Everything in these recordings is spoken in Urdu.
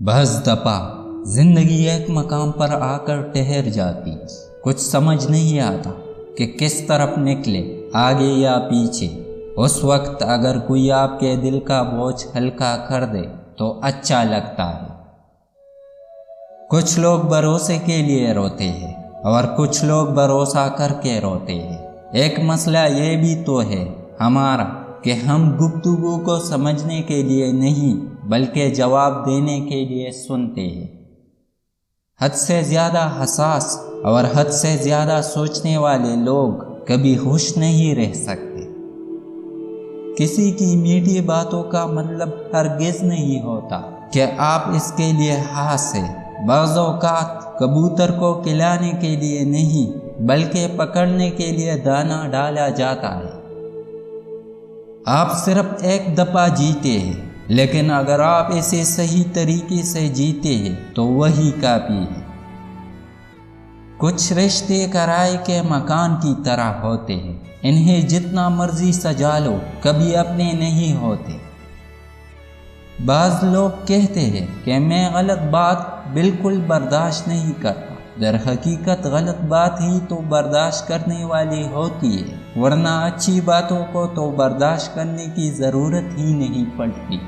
بعض دفعہ زندگی ایک مقام پر آ کر ٹھہر جاتی، کچھ سمجھ نہیں آتا کہ کس طرف نکلے، آگے یا پیچھے۔ اس وقت اگر کوئی آپ کے دل کا بوجھ ہلکا کر دے تو اچھا لگتا ہے۔ کچھ لوگ بھروسے کے لیے روتے ہیں اور کچھ لوگ بھروسہ کر کے روتے ہیں۔ ایک مسئلہ یہ بھی تو ہے ہمارا کہ ہم گفتگو کو سمجھنے کے لیے نہیں بلکہ جواب دینے کے لیے سنتے ہیں۔ حد سے زیادہ حساس اور حد سے زیادہ سوچنے والے لوگ کبھی خوش نہیں رہ سکتے۔ کسی کی میٹھی باتوں کا مطلب ہرگز نہیں ہوتا کہ آپ اس کے لیے ہاس ہے۔ بعض اوقات کبوتر کو کھلانے کے لیے نہیں بلکہ پکڑنے کے لیے دانہ ڈالا جاتا ہے۔ آپ صرف ایک دفعہ جیتے ہیں، لیکن اگر آپ اسے صحیح طریقے سے جیتے ہیں تو وہی کافی ہے۔ کچھ رشتے کرائے کے مکان کی طرح ہوتے ہیں، انہیں جتنا مرضی سجا لو کبھی اپنے نہیں ہوتے۔ بعض لوگ کہتے ہیں کہ میں غلط بات بالکل برداشت نہیں کرتا، در حقیقت غلط بات ہی تو برداشت کرنے والی ہوتی ہے، ورنہ اچھی باتوں کو تو برداشت کرنے کی ضرورت ہی نہیں پڑتی۔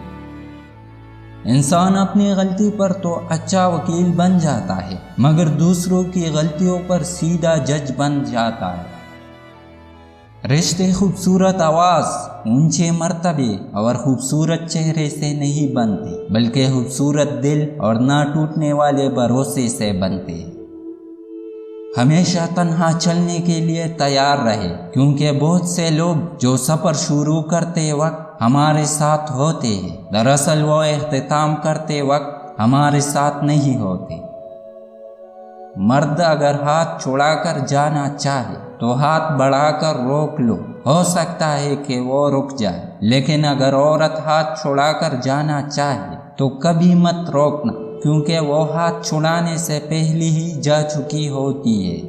انسان اپنی غلطی پر تو اچھا وکیل بن جاتا ہے مگر دوسروں کی غلطیوں پر سیدھا جج بن جاتا ہے۔ رشتے خوبصورت آواز، اونچے مرتبے اور خوبصورت چہرے سے نہیں بنتے بلکہ خوبصورت دل اور نہ ٹوٹنے والے بھروسے سے بنتے ہیں۔ ہمیشہ تنہا چلنے کے لیے تیار رہے، کیونکہ بہت سے لوگ جو سفر شروع کرتے وقت ہمارے ساتھ ہوتے ہیں دراصل وہ اختتام کرتے وقت ہمارے ساتھ نہیں ہوتے۔ مرد اگر ہاتھ چھڑا کر جانا چاہے تو ہاتھ بڑھا کر روک لو، ہو سکتا ہے کہ وہ رک جائے، لیکن اگر عورت ہاتھ چھڑا کر جانا چاہے تو کبھی مت روکنا، کیونکہ وہ ہاتھ چھڑانے سے پہلے ہی جا چکی ہوتی ہے۔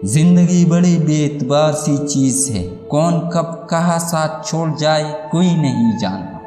زندگی بڑی بے اعتبار سی چیز ہے، کون کب کہاں ساتھ چھوڑ جائے کوئی نہیں جانتا۔